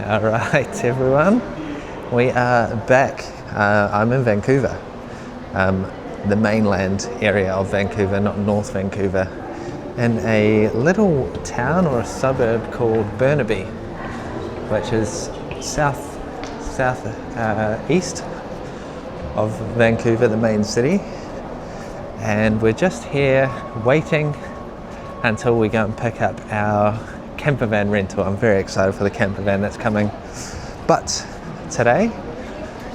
Alright everyone, we are back. I'm in Vancouver, the mainland area of Vancouver, not North Vancouver, in a little town or a suburb called Burnaby, which is east of Vancouver, the main city. And we're just here waiting until we go and pick up our camper van rental. I'm very excited for the camper van that's coming. But today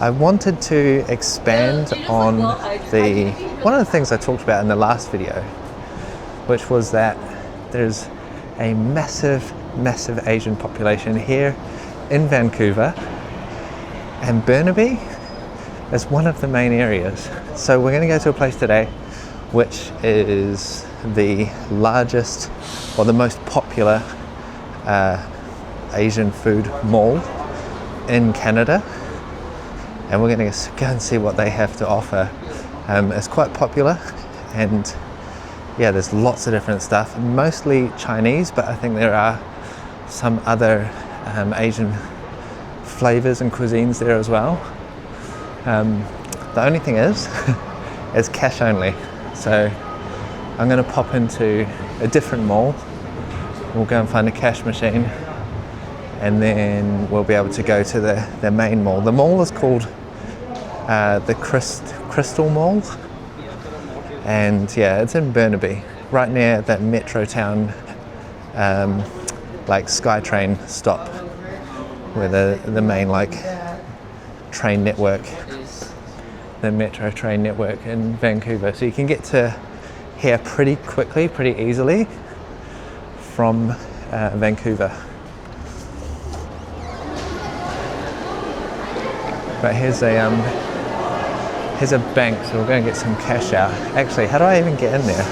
I wanted to expand on one of the things I talked about in the last video, which was that there's a massive Asian population here in Vancouver, and Burnaby is one of the main areas. So we're going to go to a place today which is the largest or the most popular Asian food mall in Canada, and we're going to go and see what they have to offer. It's quite popular, and yeah, there's lots of different stuff, mostly Chinese, but I think there are some other Asian flavors and cuisines there as well. The only thing is it's cash only, so I'm going to pop into a different mall. We'll go and find a cash machine, and then we'll be able to go to the main mall. The mall is called the Crystal Mall, and yeah, it's in Burnaby, right near that metro town, like SkyTrain stop, where the main train network, the metro train network in Vancouver. So you can get to here pretty quickly, pretty easily from Vancouver. But here's a bank, so we're going to get some cash out. Actually, how do I even get in there?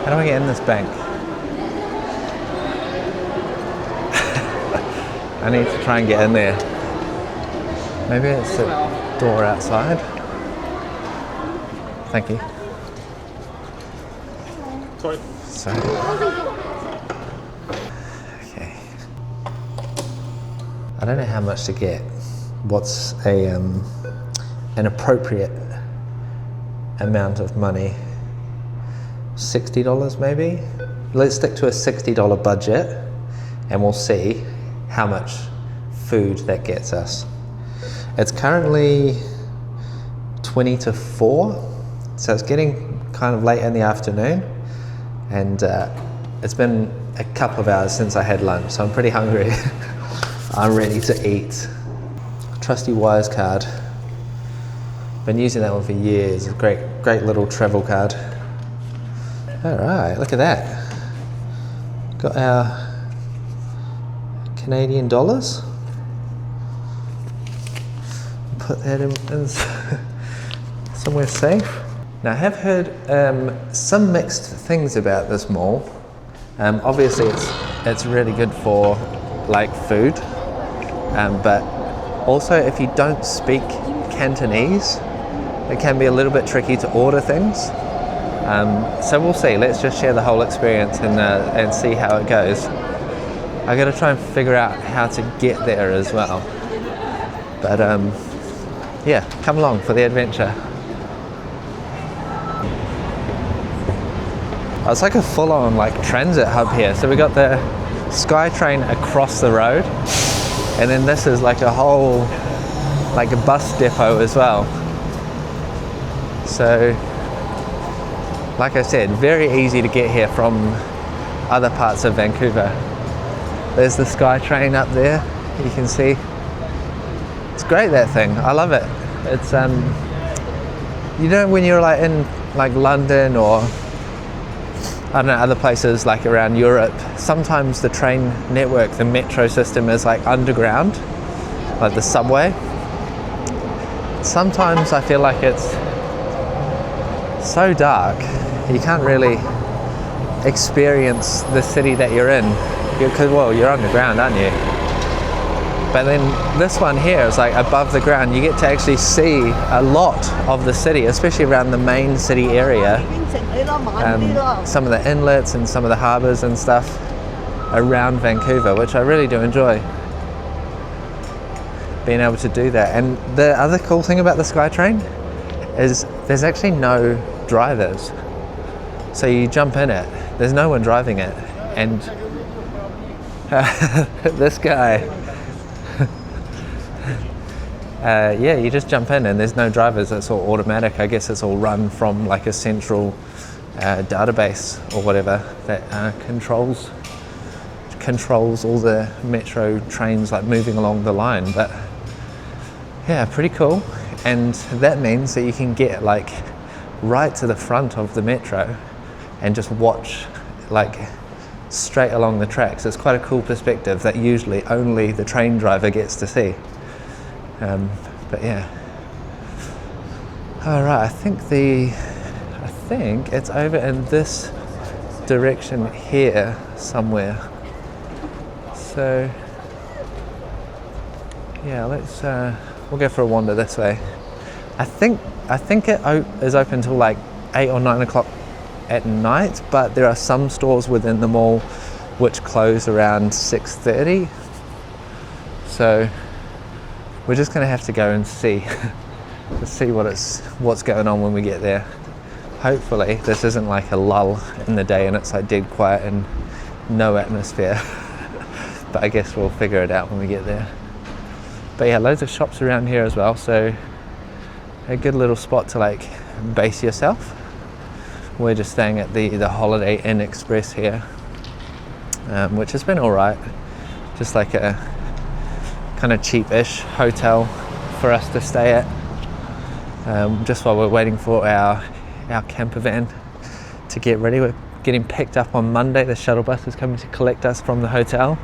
How do I get in this bank? I need to try and get in there. Maybe it's the door outside. Thank you. Sorry. Okay. I don't know how much to get. What's an appropriate amount of money? $60 maybe? Let's stick to a $60 budget, and we'll see how much food that gets us. It's currently 20 to 4, so it's getting kind of late in the afternoon, and it's been a couple of hours since I had lunch, so I'm pretty hungry. I'm ready to eat. Trusty Wise card. Been using that one for years. A great little travel card. All right, look at that. Got our Canadian dollars. Put that in somewhere safe. Now I have heard some mixed things about this mall. Obviously it's really good for food, but also if you don't speak Cantonese, it can be a little bit tricky to order things. So we'll see. Let's just share the whole experience and see how it goes. I got to try and figure out how to get there as well. But yeah, come along for the adventure. It's like a full-on transit hub here. So we got the SkyTrain across the road, and then this is a whole a bus depot as well. So like I said, very easy to get here from other parts of Vancouver. There's the SkyTrain up there, you can see. It's great, that thing. I love it. It's when you're in London or I don't know, other places around Europe, sometimes the train network, the metro system is underground, like the subway. Sometimes I feel like it's so dark you can't really experience the city that you're in, because you're underground, aren't you? But then this one here is above the ground. You get to actually see a lot of the city, especially around the main city area. Some of the inlets and some of the harbours and stuff around Vancouver, which I really do enjoy. being able to do that. And the other cool thing about the SkyTrain is there's actually no drivers. So you jump in it, there's no one driving it, and this guy, yeah, you just jump in and there's no drivers. It's all automatic. I guess it's all run from like a central database or whatever that controls all the metro trains like moving along the line. But yeah, pretty cool. And that means that you can get like right to the front of the metro and just watch like straight along the tracks. It's quite a cool perspective that usually only the train driver gets to see. But yeah. All right, I think it's over in this direction here somewhere. So yeah, let's we'll go for a wander this way. I think it is open till like 8 or 9 o'clock at night, but there are some stores within the mall which close around 6:30. So we're just going to have to go and see to see what's going on when we get there. Hopefully this isn't like a lull in the day and it's like dead quiet and no atmosphere. But I guess we'll figure it out when we get there. But yeah, loads of shops around here as well, so a good little spot to like base yourself. We're just staying at the Holiday Inn Express here, which has been alright. Just like a kind of cheapish hotel for us to stay at, just while we're waiting for our camper van to get ready. We're getting picked up on Monday. The shuttle bus is coming to collect us from the hotel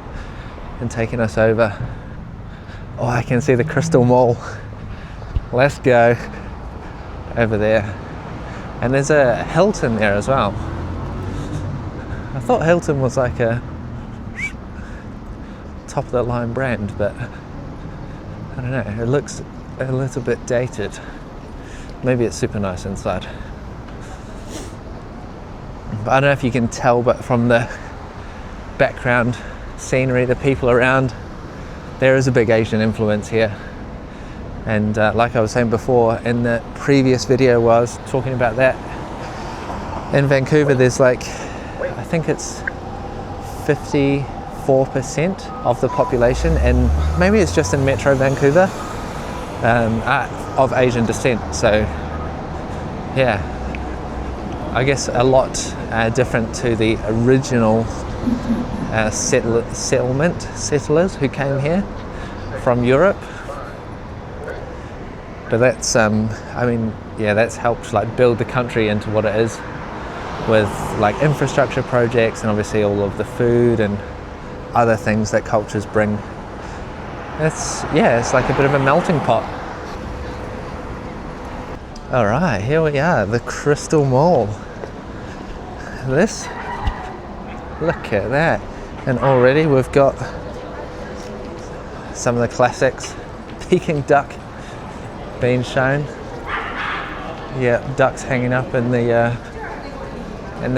and taking us over. Oh, I can see the Crystal Mall. Let's go over there. And there's a Hilton there as well. I thought Hilton was like a top of the line brand, but I don't know, it looks a little bit dated. Maybe it's super nice inside. But I don't know if you can tell, but from the background scenery, the people around, there is a big Asian influence here. And like I was saying before in the previous video where I was talking about that, in Vancouver there's like, I think it's 54% of the population, and maybe it's just in Metro Vancouver, of Asian descent. So yeah, I guess a lot different to the original settlers who came here from Europe. But that's I mean, yeah, that's helped like build the country into what it is, with like infrastructure projects and obviously all of the food and other things that cultures bring. It's like a bit of a melting pot. All right, here we are, the Crystal Mall. Look at that. And already we've got some of the classics. Peking duck being shown. Yeah, ducks hanging up in the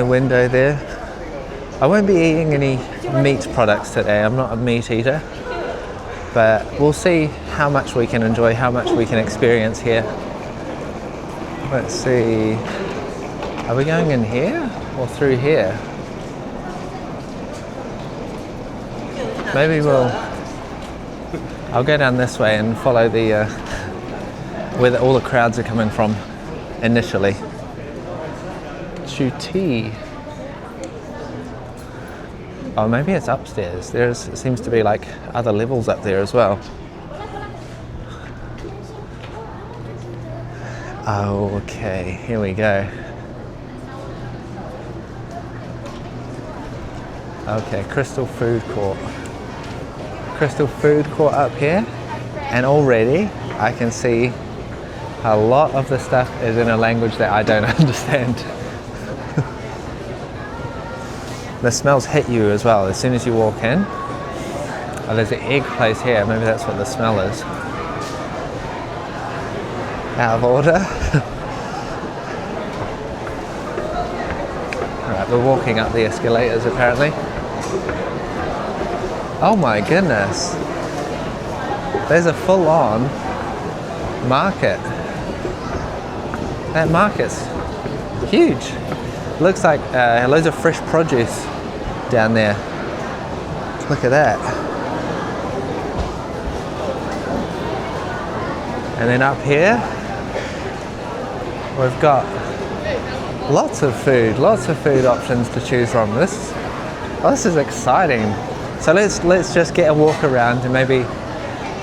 window there. I won't be eating any meat products today. I'm not a meat eater, but we'll see how much we can enjoy, how much we can experience here. Let's see. Are we going in here or through here? Maybe I'll go down this way and follow the where all the crowds are coming from initially. Chuti. Oh, maybe it's upstairs. It seems to be like other levels up there as well. Okay, here we go. Okay, Crystal Food Court. Crystal Food Court up here, and already I can see a lot of the stuff is in a language that I don't understand. The smells hit you as well as soon as you walk in. Oh, there's an egg place here, maybe that's what the smell is. Out of order. Alright, we're walking up the escalators apparently. Oh my goodness. There's a full-on market. That market's huge. Looks like loads of fresh produce down there. Look at that. And then up here, we've got lots of food options to choose from. This is exciting. So let's just get a walk around and maybe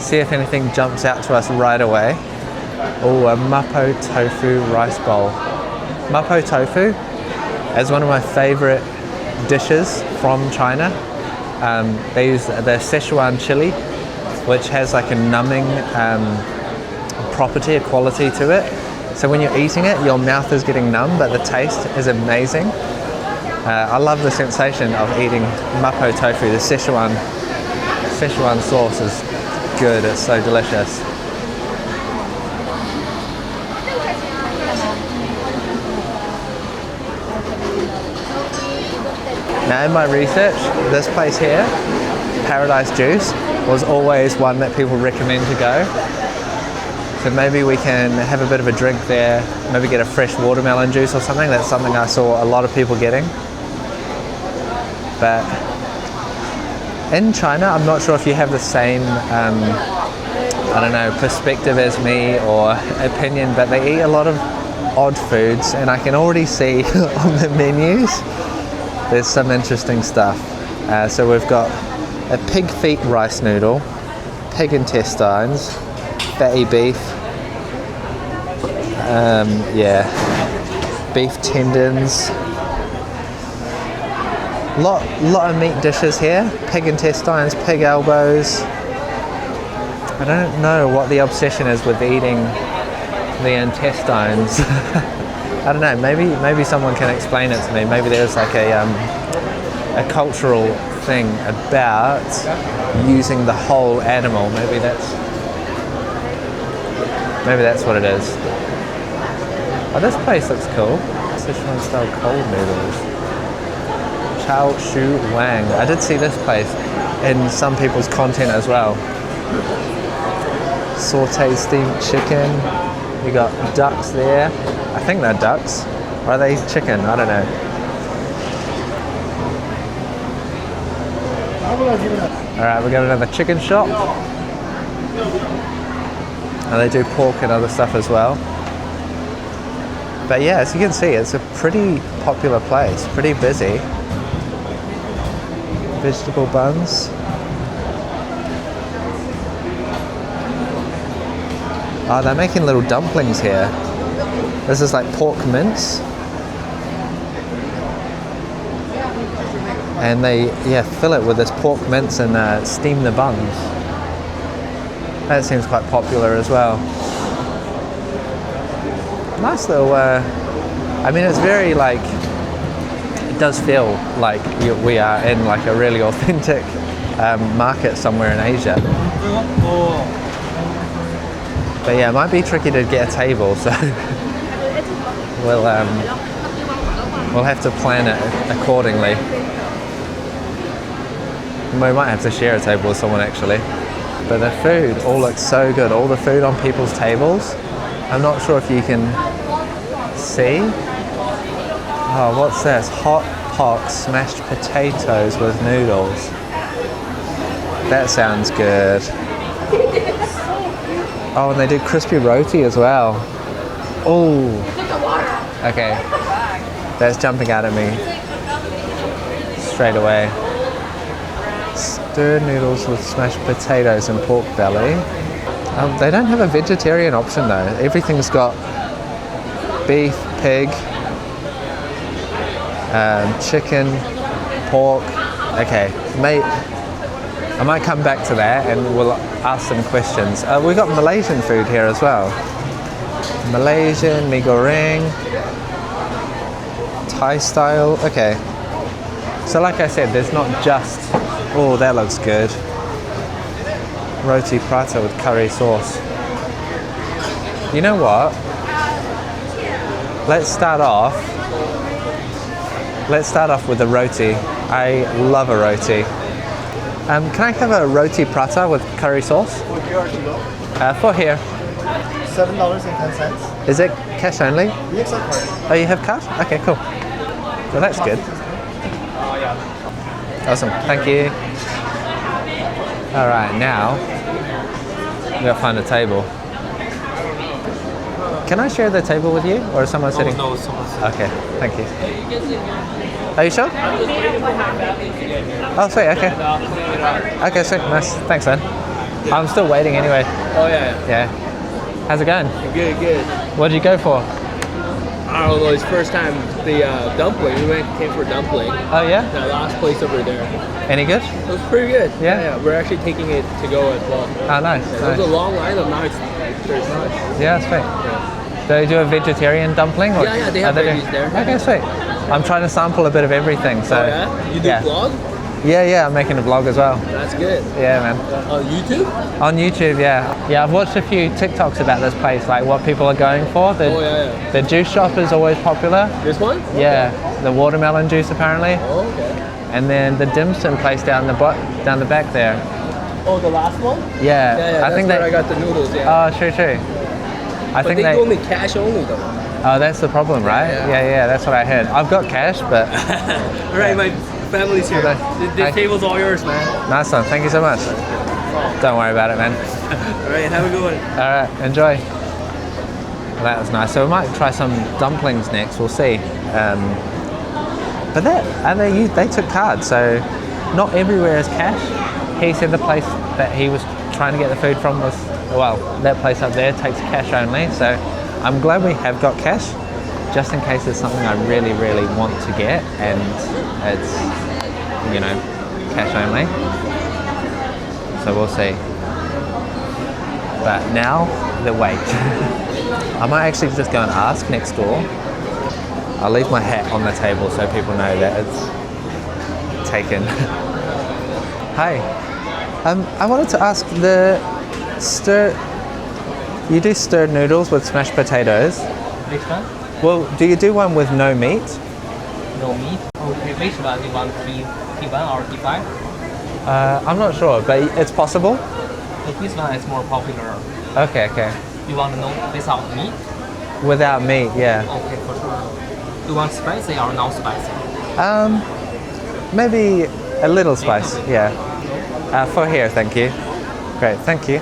see if anything jumps out to us right away. Oh, a mapo tofu rice bowl. Mapo tofu is one of my favorite dishes from China. They use the Szechuan chili, which has like a numbing property, a quality to it. So when you're eating it, your mouth is getting numb, but the taste is amazing. I love the sensation of eating mapo tofu. The Szechuan sauce is good. It's so delicious. Now in my research, this place here, Paradise Juice, was always one that people recommend to go. So maybe we can have a bit of a drink there, maybe get a fresh watermelon juice or something. That's something I saw a lot of people getting. But in China, I'm not sure if you have the same, I don't know, perspective as me or opinion, but they eat a lot of odd foods, and I can already see on the menus there's some interesting stuff. So we've got a pig feet rice noodle, pig intestines, fatty beef, beef tendons, lot of meat dishes here, pig intestines, pig elbows. I don't know what the obsession is with eating the intestines. I don't know, maybe someone can explain it to me. Maybe there's like a cultural thing about using the whole animal. Maybe that's what it is. Oh, this place looks cool. Sichuan style cold noodles. Chao Shu Wang. I did see this place in some people's content as well. Sauteed steamed chicken. You got ducks there. I think they're ducks. Or are they chicken? I don't know. Alright, we got another chicken shop. And they do pork and other stuff as well. But yeah, as you can see, it's a pretty popular place, pretty busy. Vegetable buns. Oh, they're making little dumplings here. This is like pork mince. And they, fill it with this pork mince and steam the buns. That seems quite popular as well. Nice little, I mean, it's very like, it does feel like we are in like a really authentic market somewhere in Asia. But yeah, it might be tricky to get a table, so we'll have to plan it accordingly. We might have to share a table with someone actually. But the food all looks so good. All the food on people's tables. I'm not sure if you can see. Oh, what's this? Hot pot smashed potatoes with noodles. That sounds good. Oh, and they do crispy roti as well. Oh. Okay. That's jumping out at me straight away. Stirred noodles with smashed potatoes and pork belly. They don't have a vegetarian option though. Everything's got beef, pig, chicken, pork. Okay, I might come back to that and we'll ask some questions. We've got Malaysian food here as well. Malaysian, mee goreng, Thai style. Okay. So like I said, there's not just, oh, that looks good. Roti prata with curry sauce. You know what? Let's start off with the roti. I love a roti. Can I have a roti prata with curry sauce? For here. $7.10. Is it cash only? We accept card. Oh, you have card? Okay, cool. Well, that's good. Awesome, thank you. All right, now we gotta find a table. Can I share the table with you, or is someone sitting? No, someone's sitting. Okay, thank you. Are you sure? Oh, sweet. Okay. Okay, sweet. Nice. Thanks, man. I'm still waiting anyway. Oh yeah. Yeah. How's it going? Good, good. What did you go for? I don't know, it's first time the dumpling. We came for dumpling. Oh yeah. The last place over there. Any good? It was pretty good. Yeah? We're actually taking it to go as well. Oh, nice. There was a long line, but now it's there's not. Yeah, sweet. Yeah. Do they do a vegetarian dumpling? Or Yeah, they have veggies there. Okay, sweet. I'm trying to sample a bit of everything. So. Oh yeah? You do vlog? Yeah, I'm making a vlog as well. That's good. Yeah, man. On YouTube? On YouTube, yeah. Yeah, I've watched a few TikToks about this place, like what people are going for. The juice shop is always popular. This one? Yeah, the watermelon juice apparently. Oh, okay. And then the dim sum place down the back there. Oh, the last one? Yeah, I think I got the noodles, yeah. Oh, true. But they told me cash only though. Oh, that's the problem, right? Yeah, that's what I heard. I've got cash, but... Alright, my family's here. The table's all yours, man. Nice one, thank you so much. Don't worry about it, man. Alright, have a good one. Alright, enjoy. Well, that was nice. So we might try some dumplings next, we'll see. But they took cards, so not everywhere is cash. He said the place that he was trying to get the food from was, well, that place up there takes cash only. So I'm glad we have got cash, just in case there's something I really, really want to get and it's, cash only. So we'll see. But now, the wait. I might actually just go and ask next door. I'll leave my hat on the table so people know that it's taken. Hi. I wanted to ask you do stirred noodles with smashed potatoes. Which one? Well, do you do one with no meat? No meat? Okay, which one? You want T1 or T5? I'm not sure, but it's possible. This one is more popular. Okay. You want to know without meat? Without meat, yeah. Okay, for sure. You want spicy or not spicy? Maybe a little spice, yeah. For here, thank you. Great, thank you.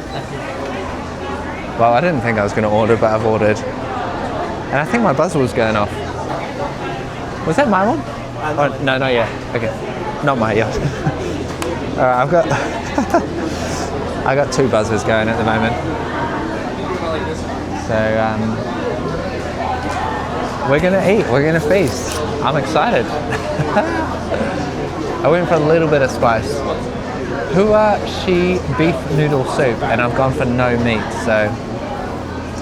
Well, I didn't think I was going to order, but I've ordered. And I think my buzzer was going off. Was that my one? Oh, no, not yet. Okay, not my yet. All right, I've got I got 2 buzzers going at the moment. So we're gonna eat. We're gonna feast. I'm excited. I went for a little bit of spice. She beef noodle soup, and I've gone for no meat. So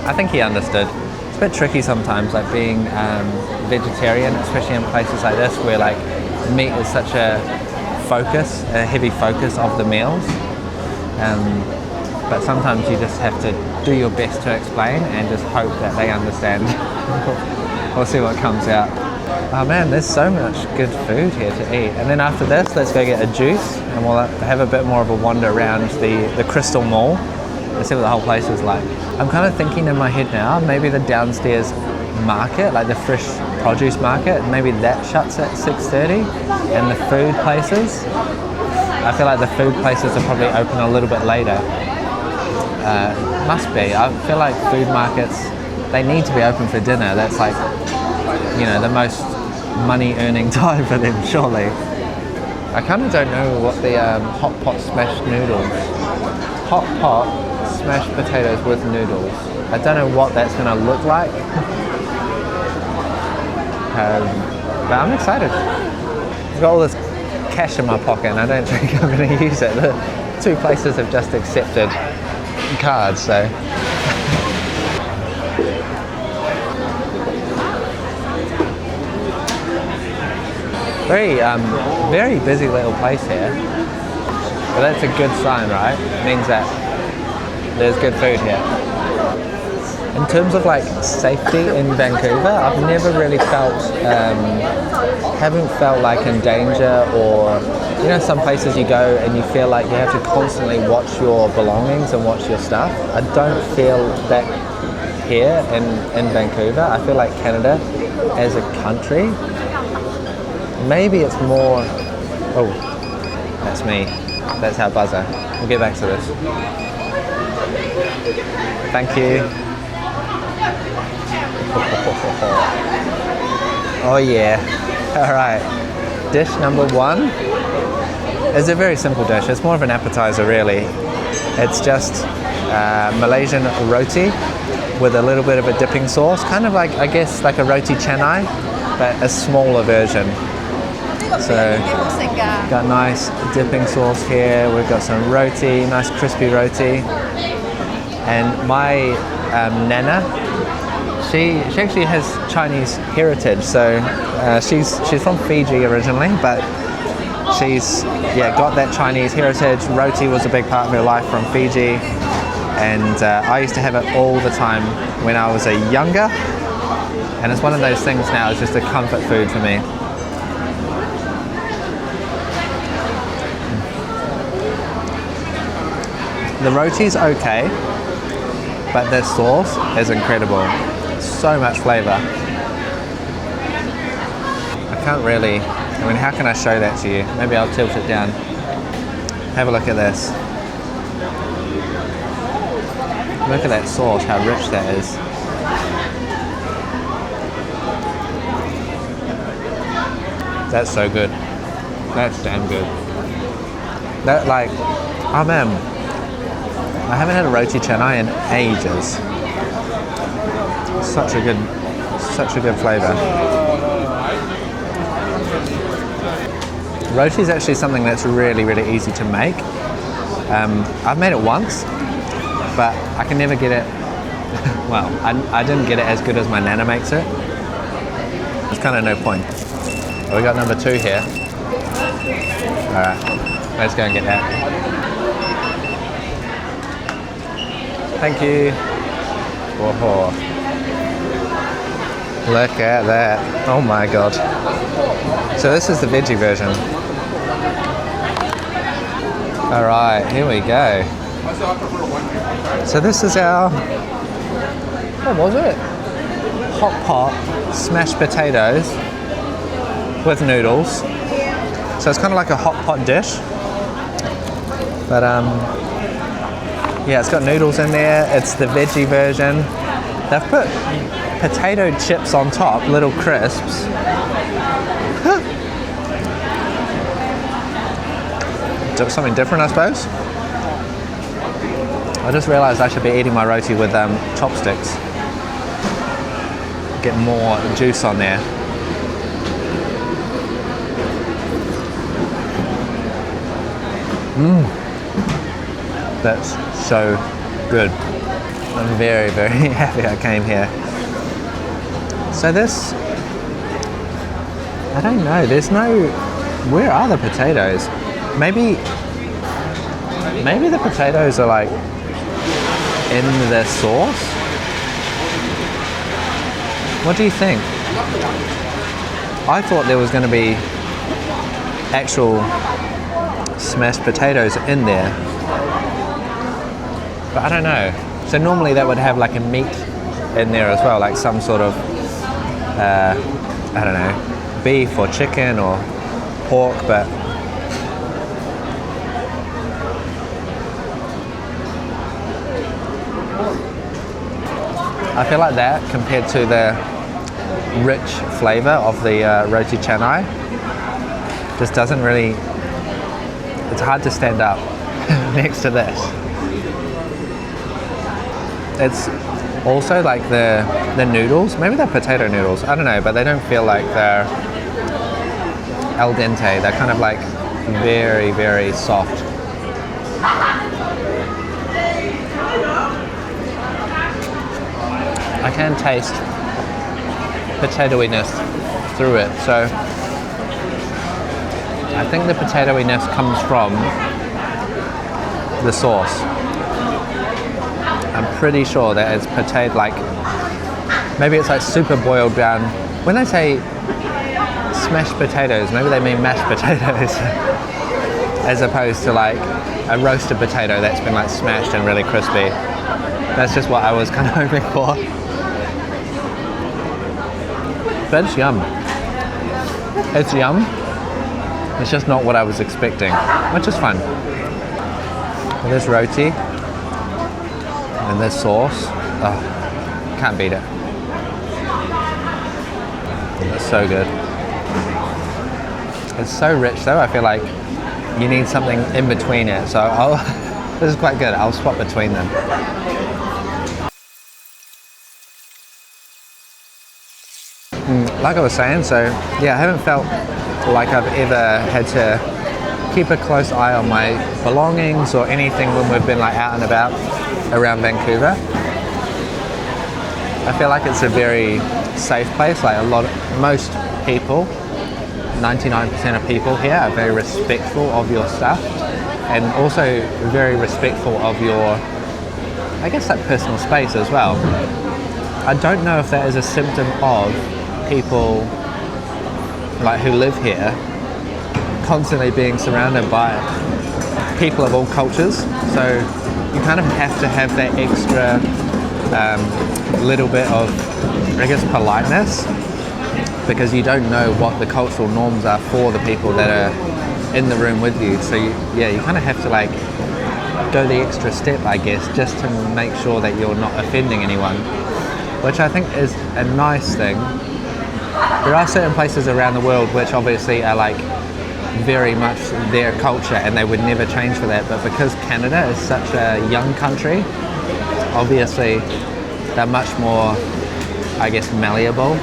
I think he understood. It's a bit tricky sometimes, like being vegetarian, especially in places like this where like meat is such a heavy focus of the meals. But sometimes you just have to do your best to explain and just hope that they understand. We'll see what comes out. Oh man, there's so much good food here to eat. And then after this, let's go get a juice and we'll have a bit more of a wander around the Crystal Mall and see what the whole place is like. I'm kind of thinking in my head now, maybe the downstairs market, like the fresh produce market, maybe that shuts at 6:30, and the food places, I feel like the food places are probably open a little bit later. Must be. I feel like food markets, they need to be open for dinner. That's like, the most money earning time for them, surely. I kind of don't know what the hot pot smashed noodles, hot pot smashed potatoes with noodles. I don't know what that's going to look like. But I'm excited. I've got all this cash in my pocket and I don't think I'm going to use it. The 2 places have just accepted cards, so. Very busy little place here. But that's a good sign, right? It means that there's good food here. In terms of like safety in Vancouver, I've never really felt, haven't felt like in danger, or you know, some places you go and you feel like you have to constantly watch your belongings and watch your stuff. I don't feel that here in Vancouver. I feel like Canada as a country, maybe it's more, oh, that's me. That's our buzzer. We'll get back to this. Thank you. Oh yeah. All right. Dish number 1 is a very simple dish. It's more of an appetizer, really. It's just Malaysian roti with a little bit of a dipping sauce, kind of like, I guess, like a roti canai, but a smaller version. So, got nice dipping sauce here. We've got some roti, nice crispy roti, and my nana, she actually has Chinese heritage. So she's from Fiji originally, but she's got that Chinese heritage. Roti was a big part of her life from Fiji, and I used to have it all the time when I was younger, and it's one of those things now. It's just a comfort food for me. The roti's okay, but the sauce is incredible. So much flavor. I can't really, I mean, how can I show that to you? Maybe I'll tilt it down. Have a look at this. Look at that sauce, how rich that is. That's so good. That's damn good. That, like, oh man, I haven't had a roti canai in ages. Such a good flavor. Roti is actually something that's really, really easy to make. I've made it once, but I can never get it. Well, I didn't get it as good as my nana makes it. There's kind of no point. Well, we got number 2 here. All right, let's go and get that. Thank you. Whoa. Look at that. Oh my god. So this is the veggie version. Alright, here we go. So this is our, what was it? Hot pot smashed potatoes with noodles. So it's kind of like a hot pot dish. But yeah, it's got noodles in there. It's the veggie version. They've put potato chips on top, little crisps. Something different, I suppose. I just realised I should be eating my roti with chopsticks. Get more juice on there. That's so good. I'm very, very happy I came here. So this, I don't know, there's no, where are the potatoes? Maybe the potatoes are like in the sauce? What do you think? I thought there was going to be actual smashed potatoes in there. But I don't know. So normally that would have like a meat in there as well, like some sort of, I don't know, beef or chicken or pork, but I feel like that compared to the rich flavour of the roti canai just doesn't really, it's hard to stand up next to this. It's also like the noodles, maybe they're potato noodles, I don't know, but they don't feel like they're al dente. They're kind of like very, very soft. I can taste potatoiness through it, so I think the potatoiness comes from the sauce. I'm pretty sure that it's potato, like, maybe it's like super boiled down. When they say smashed potatoes, maybe they mean mashed potatoes as opposed to like a roasted potato that's been like smashed and really crispy. That's just what I was kind of hoping for. But it's yum. It's yum. It's just not what I was expecting, which is fun. This roti and this sauce, oh, can't beat it. It's so good. It's so rich though, I feel like you need something in between it. So this is quite good, I'll swap between them. Like I was saying, so yeah, I haven't felt like I've ever had to keep a close eye on my belongings or anything when we've been like out and about around Vancouver. I feel like it's a very safe place. Like most people, 99% of people here are very respectful of your stuff and also very respectful of your, I guess, that personal space as well. I don't know if that is a symptom of people like who live here constantly being surrounded by people of all cultures, so you kind of have to have that extra little bit of, I guess, politeness, because you don't know what the cultural norms are for the people that are in the room with you. So you kind of have to like go the extra step, I guess, just to make sure that you're not offending anyone, which I think is a nice thing. There are certain places around the world which obviously are like very much their culture and they would never change for that, but because Canada is such a young country, obviously they're much more, I guess, malleable,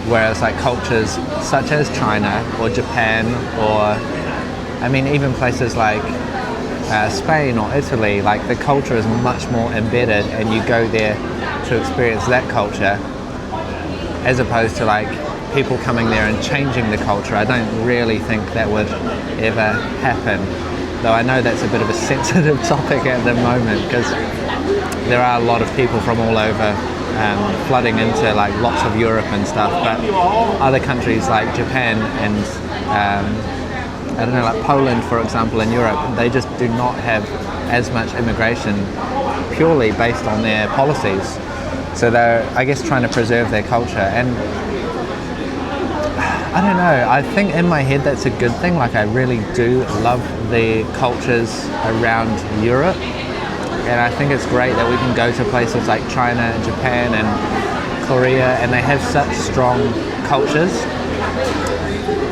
whereas like cultures such as China or Japan or I mean even places like Spain or Italy, like the culture is much more embedded and you go there to experience that culture as opposed to like people coming there and changing the culture. I don't really think that would ever happen, though I know that's a bit of a sensitive topic at the moment because there are a lot of people from all over flooding into like lots of Europe and stuff, but other countries like Japan and I don't know, like Poland for example in Europe, they just do not have as much immigration purely based on their policies, so they're, I guess, trying to preserve their culture. And I don't know, I think in my head that's a good thing. Like I really do love the cultures around Europe, and I think it's great that we can go to places like China and Japan and Korea and they have such strong cultures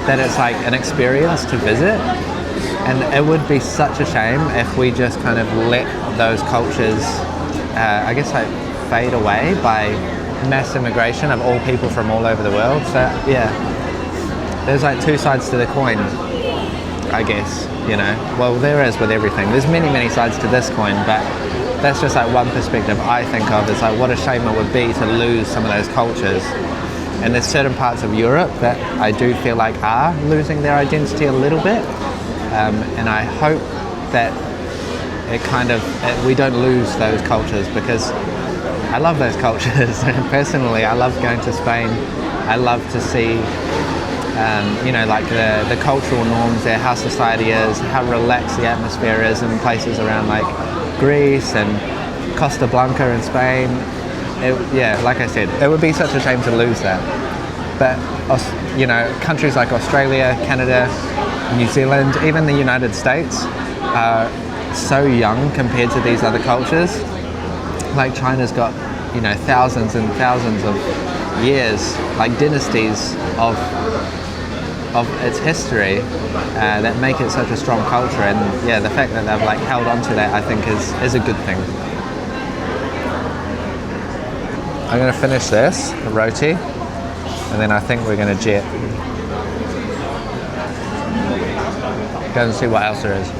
that it's like an experience to visit, and it would be such a shame if we just kind of let those cultures I guess like fade away by mass immigration of all people from all over the world. So yeah, there's like two sides to the coin, I guess, you know. Well, there is with everything. There's many sides to this coin, but that's just like one perspective I think of. It's like what a shame it would be to lose some of those cultures. And there's certain parts of Europe that I do feel like are losing their identity a little bit. And I hope that we don't lose those cultures, because I love those cultures. Personally, I love going to Spain. I love to see like the cultural norms there, how society is, how relaxed the atmosphere is in places around like Greece and Costa Blanca in Spain. Like I said, it would be such a shame to lose that. But you know, countries like Australia, Canada, New Zealand, even the United States are so young compared to these other cultures. Like China's got, you know, thousands and thousands of years, like dynasties of its history that make it such a strong culture. And yeah, the fact that they've like held on to that, I think is a good thing. I'm going to finish this, the roti, and then I think we're going to jet. Go and see what else there is.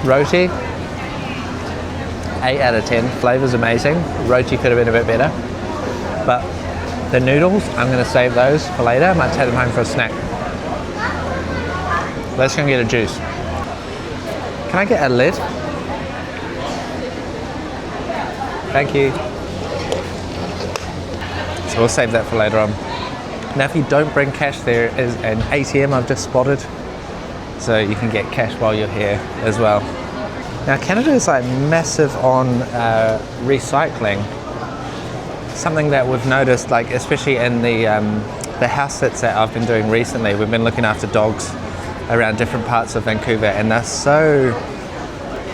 Roti, 8 out of 10. Flavor's amazing. Roti could have been a bit better. But the noodles, I'm going to save those for later. I might take them home for a snack. Let's go and get a juice. Can I get a lid? Thank you. So we'll save that for later on. Now if you don't bring cash, there is an ATM I've just spotted. So you can get cash while you're here as well. Now Canada is like massive on recycling. Something that we've noticed, like especially in the house sits that I've been doing recently, we've been looking after dogs around different parts of Vancouver, and they're so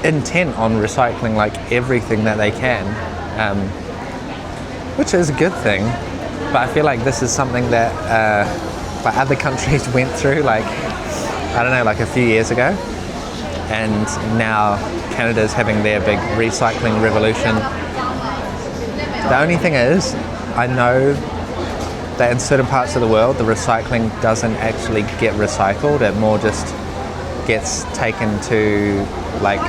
intent on recycling like everything that they can, which is a good thing. But I feel like this is something that like other countries went through, like I don't know, like a few years ago, and now Canada's having their big recycling revolution. The only thing is, I know that in certain parts of the world the recycling doesn't actually get recycled, it more just gets taken to like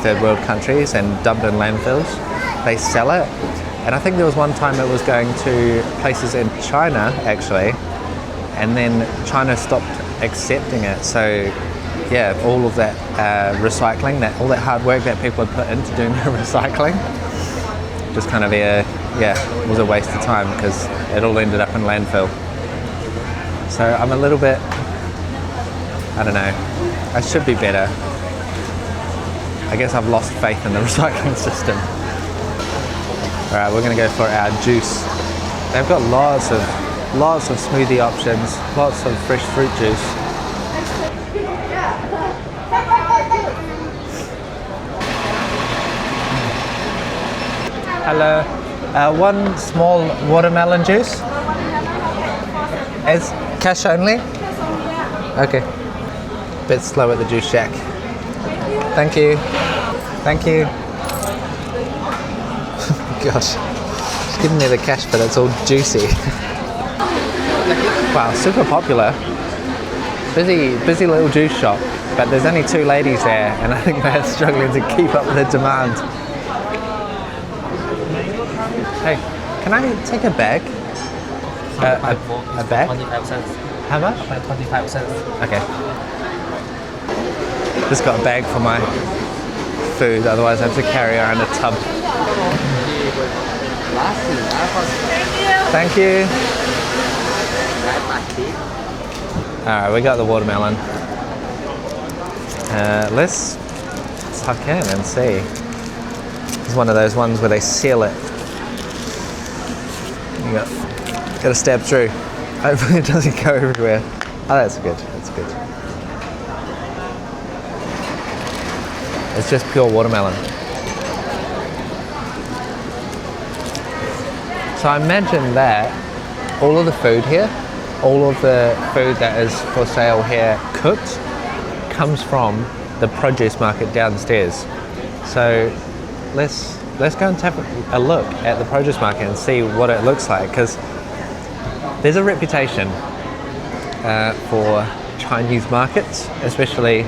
third world countries and dumped in landfills. They sell it, and I think there was one time it was going to places in China actually, and then China stopped accepting it. So yeah, all of that recycling, all that hard work that people had put into doing the recycling, just kind of was a waste of time because it all ended up in landfill. So I'm a little bit, I don't know, I should be better. I guess I've lost faith in the recycling system. Alright, we're gonna go for our juice. They've got lots of smoothie options, lots of fresh fruit juice. Hello, one small watermelon juice. Is cash only? Okay. Bit slow at the juice shack. Thank you. Thank you. Gosh, she's giving me the cash, but it's all juicy. Wow, super popular. Busy little juice shop, but there's only 2 ladies there, and I think they're struggling to keep up with the demand. Hey, can I take a bag? A bag? 25 cents. How much? 25 cents. Okay. Just got a bag for my food, otherwise I have to carry around a tub. Thank you. Alright, we got the watermelon. Let's tuck in and see. It's one of those ones where they seal it. You got to stab through. Hopefully it doesn't go everywhere. Oh, that's good. That's good. It's just pure watermelon. So I imagine that all of the food here, all of the food that is for sale here cooked, comes from the produce market downstairs. So let's go and have a look at the produce market and see what it looks like, because there's a reputation for Chinese markets, especially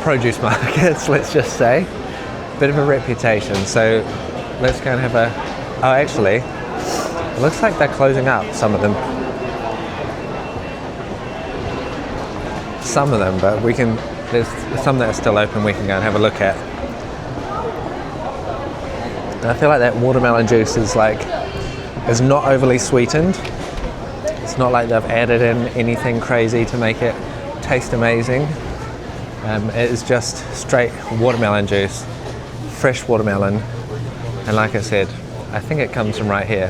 produce markets, let's just say. Bit of a reputation. So let's go and have a, oh actually, it looks like they're closing up, some of them. Some of them, but there's some that are still open we can go and have a look at. And I feel like that watermelon juice is not overly sweetened. It's not like they've added in anything crazy to make it taste amazing. It is just straight watermelon juice, fresh watermelon, and like I said, I think it comes from right here.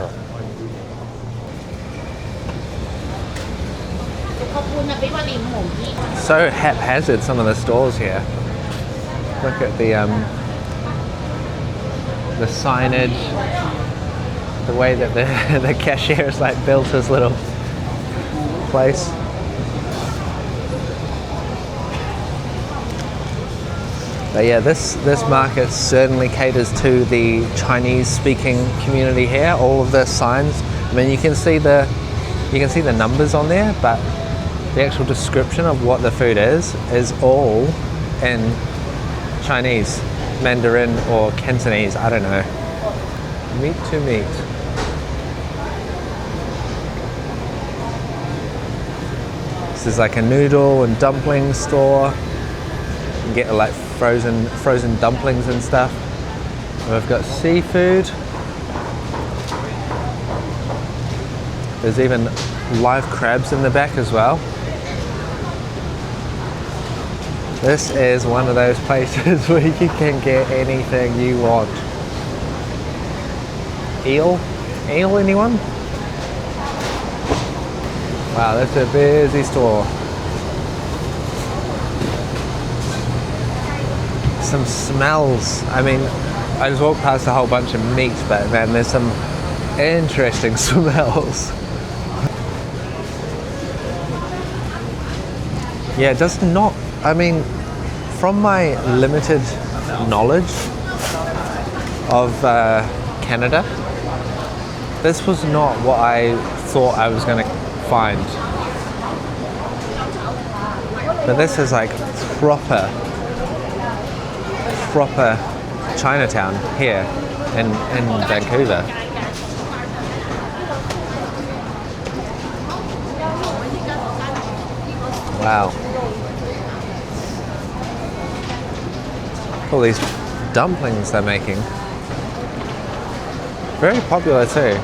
So haphazard, some of the stores here. Look at the signage, the way that the cashier is built his little place. But yeah, this market certainly caters to the Chinese-speaking community here. All of the signs. I mean, you can see the numbers on there, but the actual description of what the food is all in Chinese, Mandarin or Cantonese, I don't know. Meat to meat. This is like a noodle and dumpling store. You can get like frozen dumplings and stuff. We've got seafood. There's even live crabs in the back as well. This is one of those places where you can get anything you want. Eel? Eel, anyone? Wow, that's a busy store. Some smells. I mean, I just walked past a whole bunch of meat, but man, there's some interesting smells. Yeah, it does not, I mean, from my limited knowledge of Canada, this was not what I thought I was going to find. But this is like proper Chinatown here in Vancouver. Wow. All these dumplings they're making. Very popular too.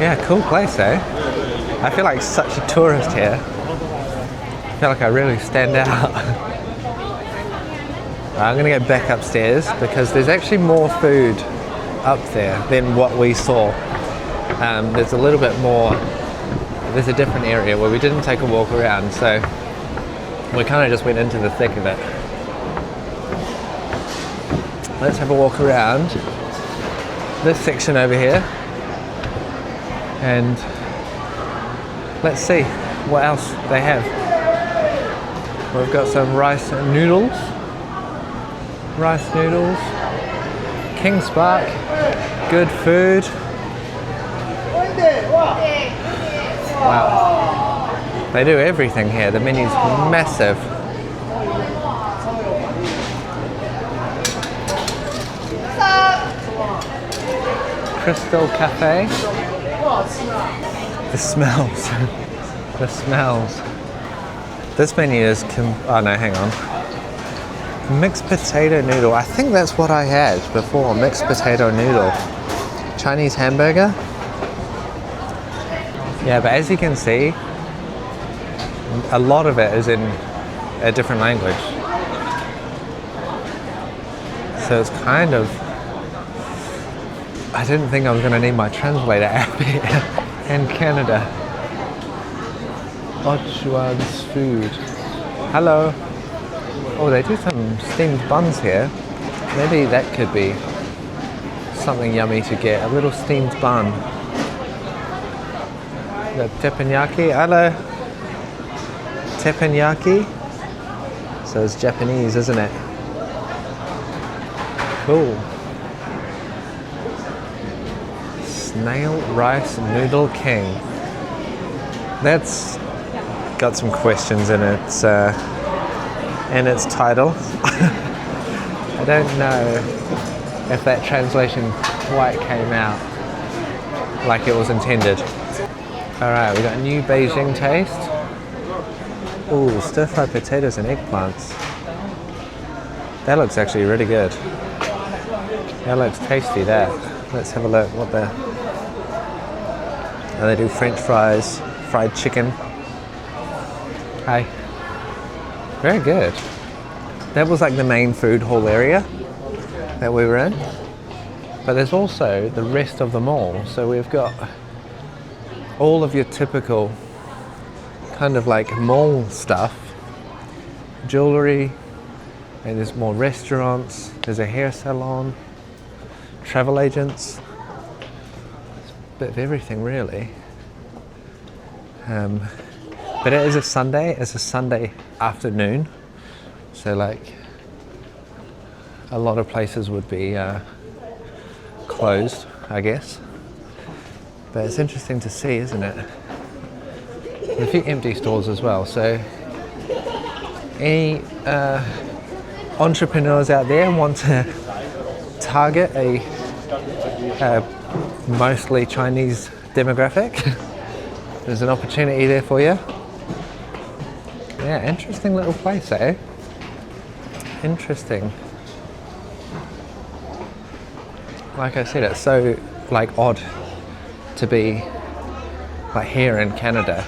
Yeah, cool place, eh? I feel like such a tourist here. I feel like I really stand out. I'm gonna go back upstairs because there's actually more food up there than what we saw. There's a little bit more, there's a different area where we didn't take a walk around, so we kind of just went into the thick of it. Let's have a walk around this section over here and let's see what else they have. We've got some rice noodles, King Spark, good food. Wow, they do everything here. The menu's massive. Crystal Cafe. The smells. The smells. This menu is, oh no, hang on. Mixed potato noodle. I think that's what I had before, mixed potato noodle. Chinese hamburger. Yeah, but as you can see, a lot of it is in a different language. So it's kind of, I didn't think I was going to need my translator app here in Canada. Ochuan's food. Hello. Oh, they do some steamed buns here. Maybe that could be something yummy to get. A little steamed bun. The teppanyaki. Hello. Teppanyaki. So it's Japanese, isn't it? Cool. Snail Rice Noodle King. That's got some questions in its title. I don't know if that translation quite came out like it was intended. Alright, we got new Beijing taste. Ooh, stir-fried potatoes and eggplants. That looks actually really good. That looks tasty, that. Let's have a look what the... Oh, they do French fries, fried chicken. Hi. Very good. That was like the main food hall area that we were in. But there's also the rest of the mall. So we've got all of your typical kind of like mall stuff. Jewelry, and there's more restaurants, there's a hair salon, travel agents. It's a bit of everything really. But it is a Sunday, it's a Sunday afternoon. So like a lot of places would be closed, I guess. But it's interesting to see, isn't it? There's a few empty stores as well. So any entrepreneurs out there want to target a mostly Chinese demographic. There's an opportunity there for you. Yeah, interesting little place, eh? Interesting. Like I said, it's so like odd to be like here in Canada,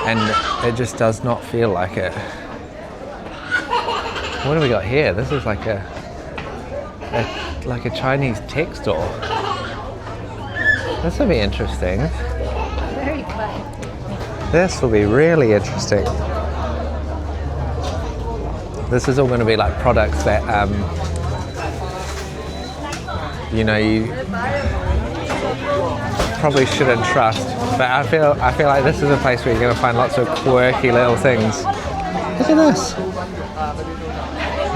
and it just does not feel like it. What do we got here? This is like a Chinese tech store. This will be interesting. Very fun. This will be really interesting. This is all going to be like products that you know, you probably shouldn't trust. But I feel like this is a place where you're going to find lots of quirky little things. Look at this.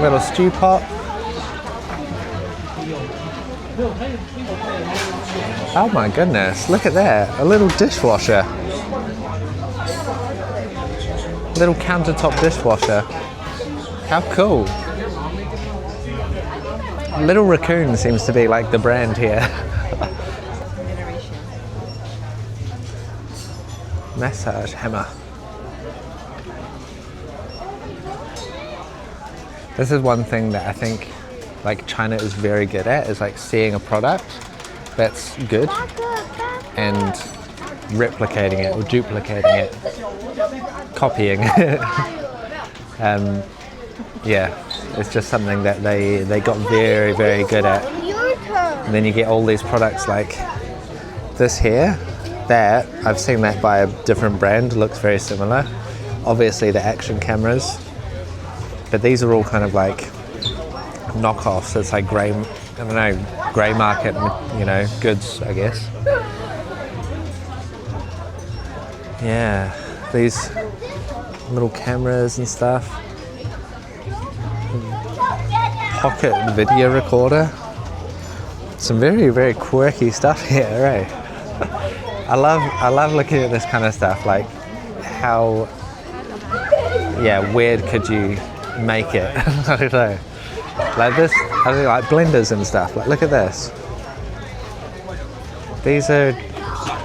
Little stew pot. Oh my goodness, look at that. A little dishwasher. Little countertop dishwasher. How cool. Little Raccoon seems to be like the brand here. Massage hammer. This is one thing that I think like China is very good at, is like seeing a product that's good and replicating it or duplicating it, copying it. Yeah, it's just something that they got very, very good at. And then you get all these products like this here, that I've seen that by a different brand, looks very similar. Obviously the action cameras, but these are all kind of like knockoffs. It's like grey, I don't know, grey market, you know, goods, I guess. Yeah, these little cameras and stuff. Pocket video recorder. Some very, very quirky stuff here, right? I love looking at this kind of stuff, like how, yeah, weird could you make it? I don't know. Like this, I don't know, like blenders and stuff. Like, look at this. These are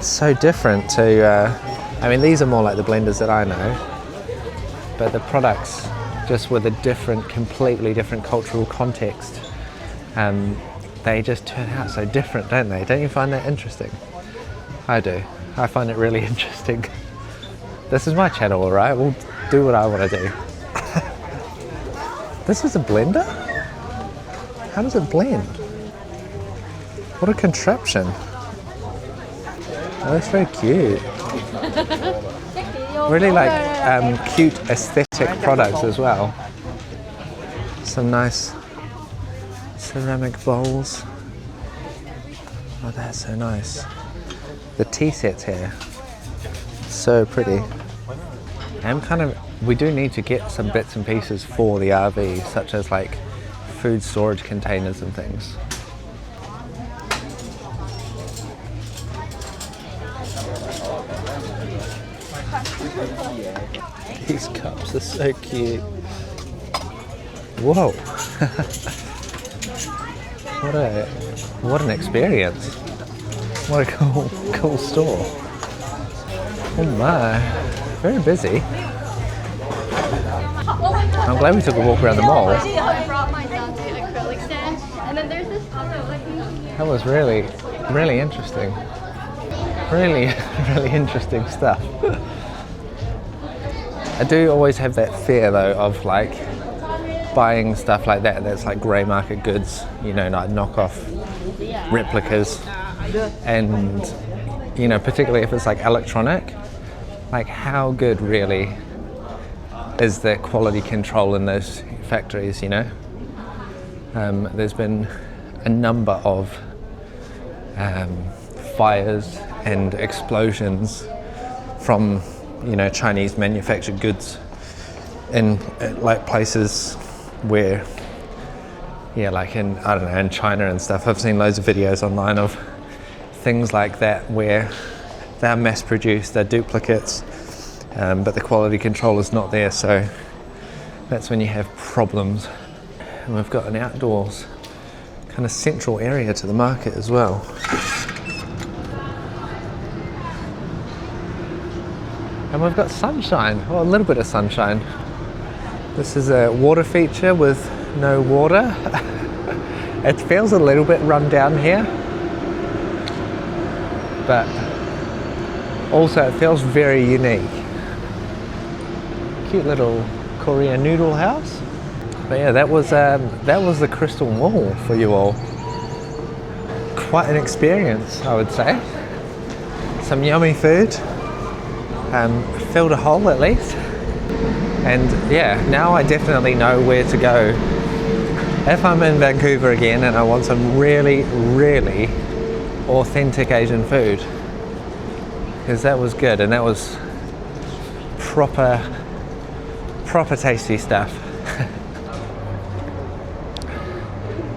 so different to, I mean, these are more like the blenders that I know, but the products, just with a different, completely different cultural context, they just turn out so different, don't they? Don't you find that interesting? I do. I find it really interesting. This is my channel, all right? We'll do what I want to do. This is a blender? How does it blend? What a contraption. Oh, that's very cute. Really like cute aesthetic products as well. Some nice ceramic bowls. Oh, that's so nice. The tea sets here, so pretty. We do need to get some bits and pieces for the RV, such as like food storage containers and things. These cups are so cute. Whoa. What an experience. What a cool store. Oh my, very busy. I'm glad we took a walk around the mall. That was really interesting. Really interesting stuff. I do always have that fear though of like buying stuff like that that's like grey market goods, you know, like knockoff replicas, and you know, particularly if it's like electronic, like how good really is the quality control in those factories, you know? There's been a number of fires and explosions from, you know, Chinese manufactured goods in like places where, yeah, like in, I don't know, in China and stuff. I've seen loads of videos online of things like that where they're mass produced, they're duplicates, but the quality control is not there, so that's when you have problems. And we've got an outdoors kind of central area to the market as well. And we've got sunshine, or a little bit of sunshine. This is a water feature with no water. It feels a little bit run down here, but also it feels very unique. Cute little Korean noodle house. But yeah, that was the Crystal Mall for you all. Quite an experience, I would say. Some yummy food. Filled a hole at least. And yeah, now I definitely know where to go if I'm in Vancouver again and I want some really, really authentic Asian food. Because that was good, and that was proper tasty stuff.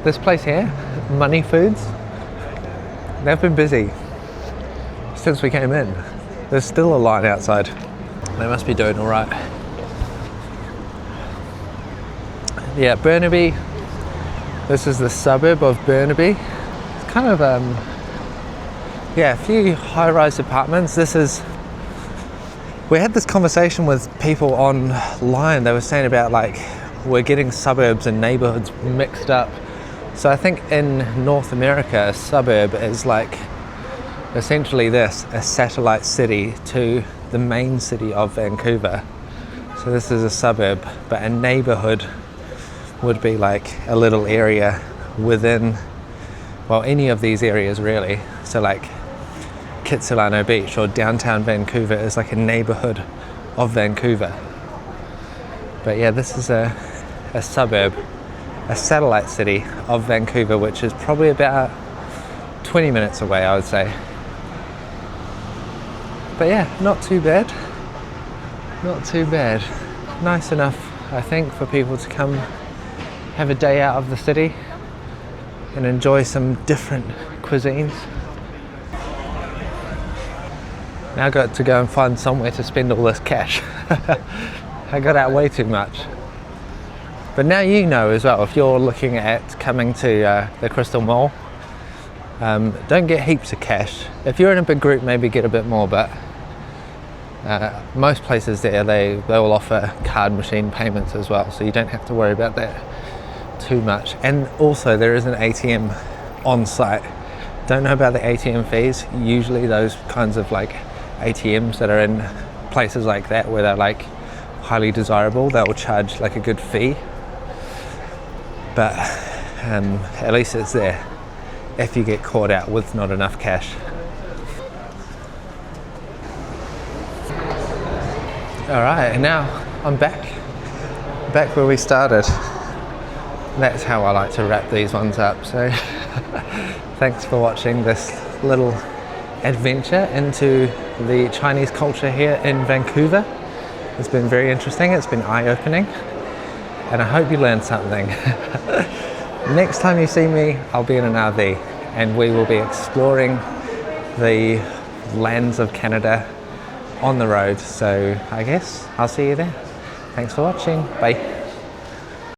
This place here, Money Foods, they've been busy since we came in. There's still a line outside. They must be doing all right. Yeah, Burnaby. This is the suburb of Burnaby. It's kind of yeah, a few high-rise apartments. We had this conversation with people online. They were saying about like we're getting suburbs and neighborhoods mixed up. So I think in North America, a suburb is like essentially a satellite city to the main city of Vancouver. So this is a suburb, but a neighborhood would be like a little area within, well, any of these areas really. So like Kitsilano Beach or downtown Vancouver is like a neighborhood of Vancouver. But yeah, this is a suburb, a satellite city of Vancouver, which is probably about 20 minutes away, I would say. But yeah, not too bad. Not too bad. Nice enough, I think, for people to come have a day out of the city and enjoy some different cuisines. Now I've got to go and find somewhere to spend all this cash. I got out way too much. But now you know as well, if you're looking at coming to the Crystal Mall, don't get heaps of cash. If you're in a big group, maybe get a bit more, but most places there, they will offer card machine payments as well, so you don't have to worry about that too much. And also there is an ATM on site. Don't know about the ATM fees. Usually those kinds of like ATMs that are in places like that where they're like highly desirable, they'll charge like a good fee. But at least it's there if you get caught out with not enough cash. Alright, and now I'm back where we started. That's how I like to wrap these ones up. So thanks for watching this little adventure into the Chinese culture here in Vancouver. It's been very interesting, it's been eye-opening, and I hope you learned something. Next time you see me, I'll be in an RV and we will be exploring the lands of Canada on the road. So I guess I'll see you there. Thanks for watching. Bye.